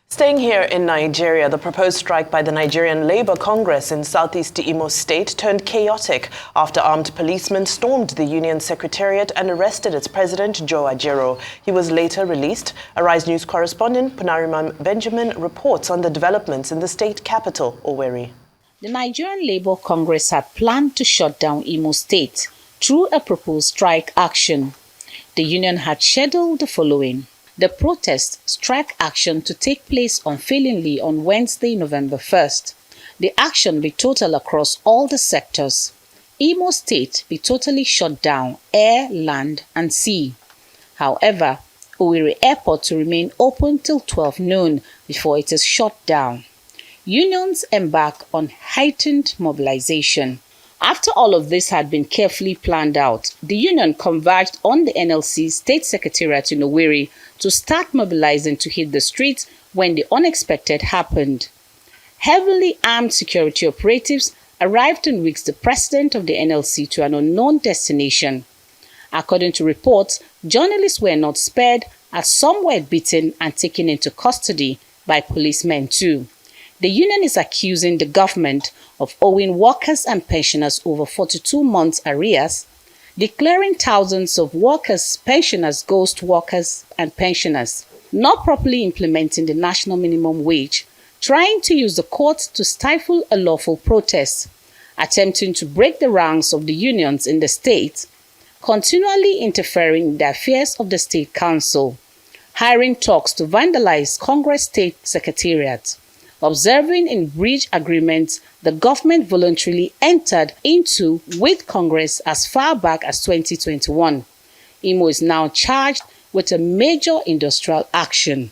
Staying here in Nigeria, the proposed strike by the Nigerian Labour Congress in southeast Imo State turned chaotic after armed policemen stormed the union secretariat and arrested its president, Joe Ajero. He was later released. Arise News correspondent Punariman Benjamin reports on the developments in the state capital, Owerri. The Nigerian Labour Congress had planned to shut down Imo State through a proposed strike action. The union had scheduled the following: the protest strike action to take place unfailingly on Wednesday, November 1st. The action be total across all the sectors. Imo State be totally shut down, air, land and sea. However, Owerri Airport to remain open till 12 noon before it is shut down. Unions embark on heightened mobilization. After all of this had been carefully planned out, the union converged on the NLC State Secretariat in Owerri to start mobilizing to hit the streets when the unexpected happened. Heavily armed security operatives arrived and whisked the president of the NLC to an unknown destination. According to reports, journalists were not spared as some were beaten and taken into custody by policemen too. The union is accusing the government of owing workers and pensioners over 42 months arrears, declaring thousands of workers, pensioners, ghost workers and pensioners, not properly implementing the national minimum wage, trying to use the courts to stifle a lawful protest, attempting to break the ranks of the unions in the state, continually interfering in the affairs of the state council, hiring talks to vandalize Congress State Secretariat, observing in breach agreements the government voluntarily entered into with Congress as far back as 2021. Imo is now charged with a major industrial action.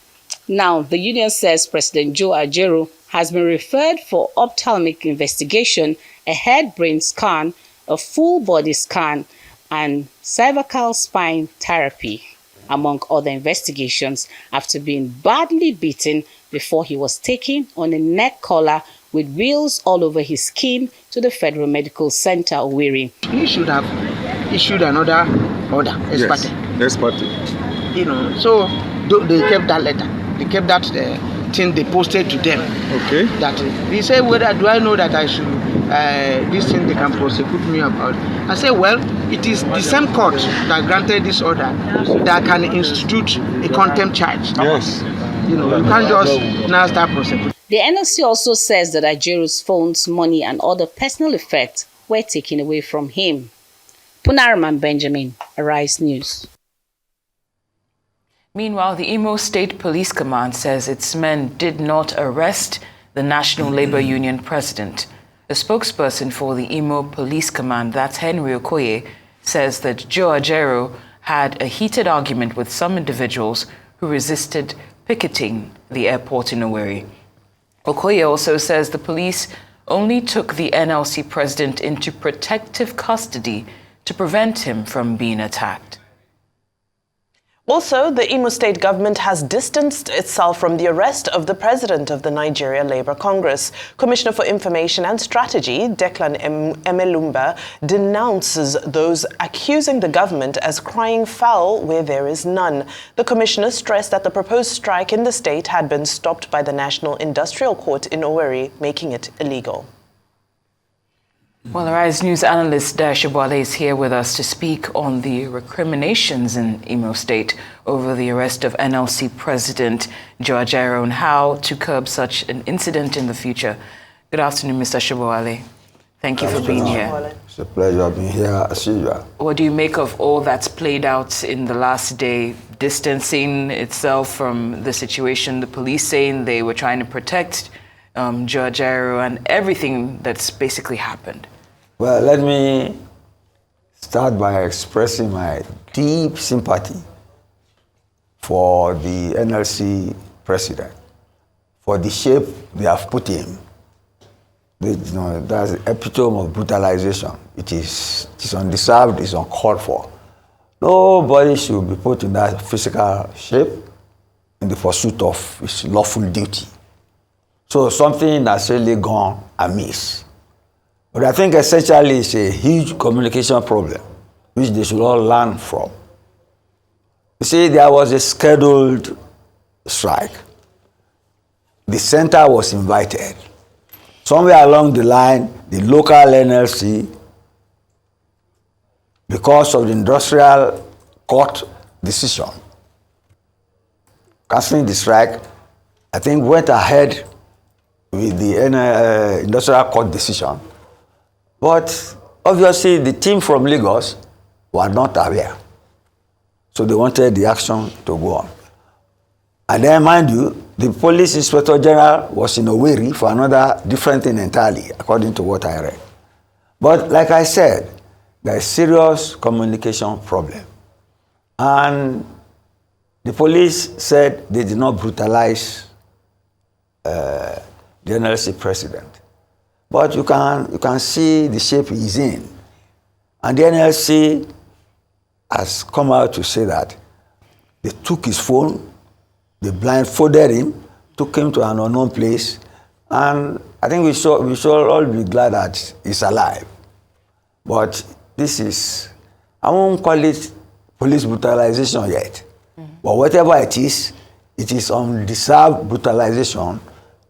Now, the union says President Joe Ajero has been referred for ophthalmic investigation, a head brain scan, a full body scan, and cervical spine therapy, among other investigations, after being badly beaten before he was taken on a neck collar with wheels all over his skin to the Federal Medical Center, Owerri. He should have issued another order, ex parte. Yes, ex parte. You know, so they kept that letter. They kept that thing they posted to them. Okay. That he said, whether do I know that I should, this thing they can prosecute me about. I said, well, it is the same court that granted this order that can institute a contempt charge. Yes. You know, you can't just now start prosecuting. The NLC also says that Ajero's phones, money and other personal effects were taken away from him. Punariman Benjamin, Arise News. Meanwhile, the Imo State Police Command says its men did not arrest the National Labour Union president. A spokesperson for the Imo Police Command, that's Henry Okoye, says that Joe Ajero had a heated argument with some individuals who resisted picketing the airport in Owerri. Okoye also says the police only took the NLC president into protective custody to prevent him from being attacked. Also, the Imo State government has distanced itself from the arrest of the president of the Nigeria Labour Congress. Commissioner for Information and Strategy, Declan Emelumba, denounces those accusing the government as crying foul where there is none. The commissioner stressed that the proposed strike in the state had been stopped by the National Industrial Court in Owerri, making it illegal. Well, Arise News analyst Dayo Sobowale is here with us to speak on the recriminations in Imo State over the arrest of NLC President Joe Ajero and how to curb such an incident in the future. Good afternoon, Mr. Sobowale. Thank you for being here. It's a pleasure being here as usual. What do you make of all that's played out in the last day, distancing itself from the situation, the police saying they were trying to protect Joe Ajero and everything that's basically happened? Well, let me start by expressing my deep sympathy for the NLC president, for the shape they have put him. That's the epitome of brutalization. It is undeserved, it's uncalled for. Nobody should be put in that physical shape in the pursuit of his lawful duty. So something has really gone amiss. But I think essentially it's a huge communication problem, which they should all learn from. You see, there was a scheduled strike. The center was invited. Somewhere along the line, the local NLC, because of the industrial court decision, cancelling the strike, I think went ahead with the industrial court decision. But obviously, the team from Lagos were not aware. So they wanted the action to go on. And then, mind you, the police inspector general was in Owerri for another different thing entirely, according to what I read. But like I said, there is serious communication problem. And the police said they did not brutalize the NLC president. But you can see the shape he's in. And the NLC has come out to say that they took his phone, they blindfolded him, took him to an unknown place, and I think we should all be glad that he's alive. But this is, I won't call it police brutalization yet. But whatever it is undeserved brutalization.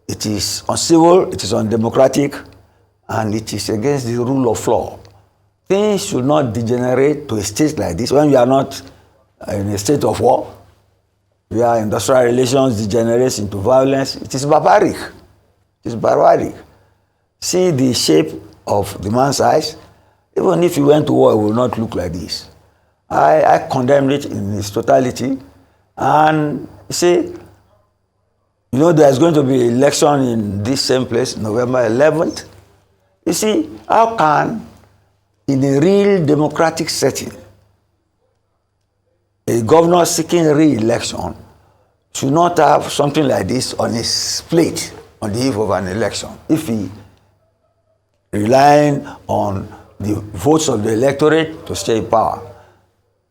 It is uncivil, it is undemocratic, and it is against the rule of law. Things should not degenerate to a state like this when we are not in a state of war. Where industrial relations degenerates into violence. It is barbaric. It is barbaric. See the shape of the man's eyes. Even if he went to war, it will not look like this. I condemn it in its totality. And you see, you know, there's going to be an election in this same place, November 11th. You see, how can, in a real democratic setting, a governor seeking re-election should not have something like this on his plate on the eve of an election if he relying on the votes of the electorate to stay in power.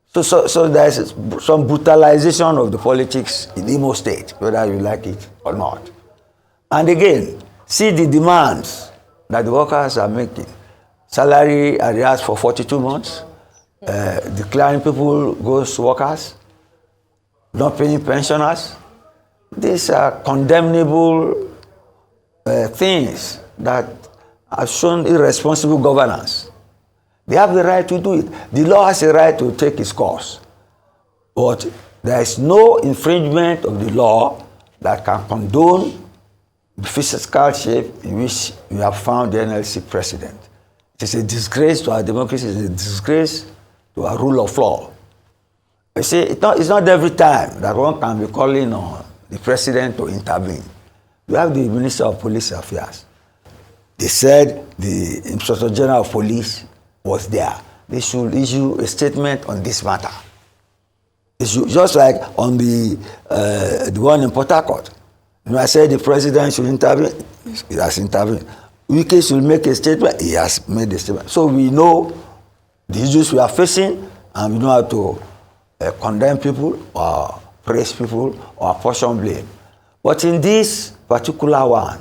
So there's some brutalization of the politics in Imo State, whether you like it or not. And again, see the demands that the workers are making. Salary arrears for 42 months, declaring people ghost workers, not paying pensioners. These are condemnable things that have shown irresponsible governance. They have the right to do it. The law has a right to take its course. But there is no infringement of the law that can condone the physical shape in which we have found the NLC president. It is a disgrace to our democracy. It is a disgrace to our rule of law. You see, it's not every time that one can be calling on the president to intervene. We have the Minister of Police Affairs. They said the Inspector General of Police was there. They should issue a statement on this matter. Just like on the one in Port Harcourt. When I said the president should intervene, he has intervened. Wike should make a statement, he has made a statement. So we know the issues we are facing, and we know how to condemn people or praise people or apportion blame. But in this particular one,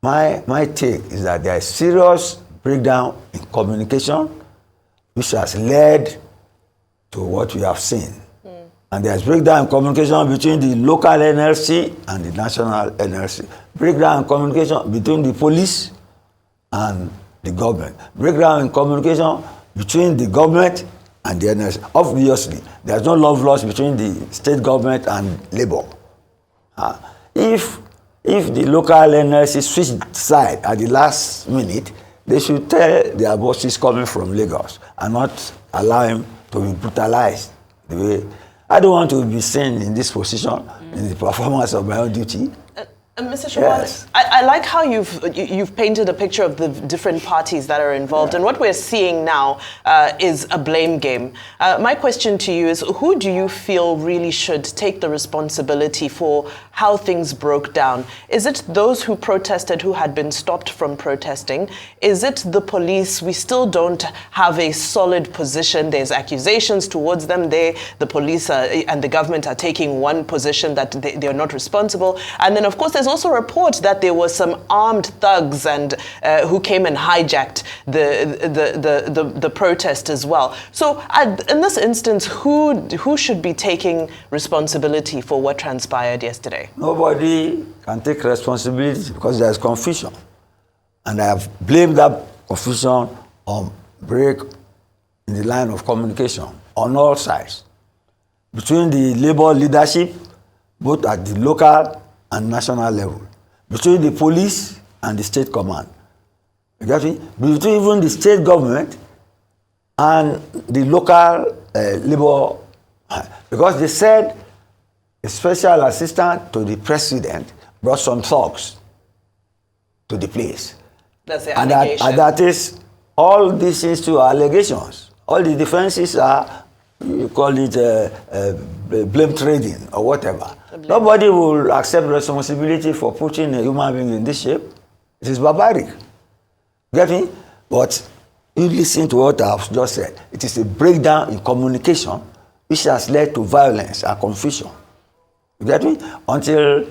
my take is that there is serious breakdown in communication, which has led to what we have seen. And there is breakdown in communication between the local NLC and the national NLC. Breakdown in communication between the police and the government. Breakdown in communication between the government and the NLC. Obviously, there is no love lost between the state government and Labour. If the local NLC switched side at the last minute, they should tell their bosses coming from Lagos and not allow him to be brutalized the way. I don't want to be seen in this position, in the performance of my own duty. Mr. Sobowale, yes. I like how you've painted a picture of the different parties that are involved, and what we're seeing now is a blame game. My question to you is, who do you feel really should take the responsibility for how things broke down? Is it those who protested who had been stopped from protesting? Is it the police? We still don't have a solid position. There's accusations towards them. The police and the government are taking one position that they're not responsible. And then, of course, there's there's also a report that there were some armed thugs and who came and hijacked the protest as well. So in this instance, who should be taking responsibility for what transpired yesterday? Nobody can take responsibility because there's confusion. And I have blamed that confusion on break in the line of communication on all sides. Between the labor leadership, both at the local and national level. Between the police and the state command. You get me? Between even the state government and the local labor. Because they said a special assistant to the president brought some thugs to the place. That's the and allegation. And that is all these things to allegations. All the defenses are, you call it blame trading or whatever. Nobody will accept responsibility for putting a human being in this shape. It is barbaric. Get me? But you listen to what I've just said. It is a breakdown in communication which has led to violence and confusion. You get me? Until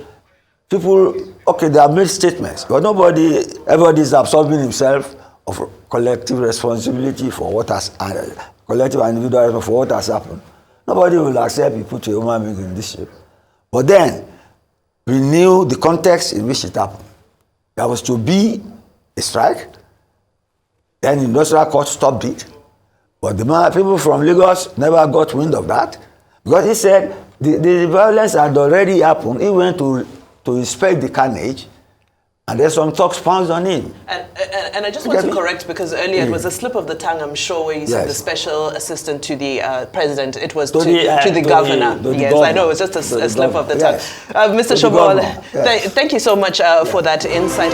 people, okay, they have made statements, but everybody is absorbing himself of collective responsibility for what has, collective and individual for what has happened. Nobody will accept you put a human being in this shape. But then, we knew the context in which it happened. There was to be a strike, then the industrial court stopped it. But the people from Lagos never got wind of that, because he said the violence had already happened. He went to inspect the carnage, and there's some talks pounced on him. And I just want to correct, because earlier it was a slip of the tongue, I'm sure, where you said the special assistant to the president. It was to the governor. Yes, I know, it was just a slip of the tongue. Yes. Mr. Sobowale, thank you so much for that insight.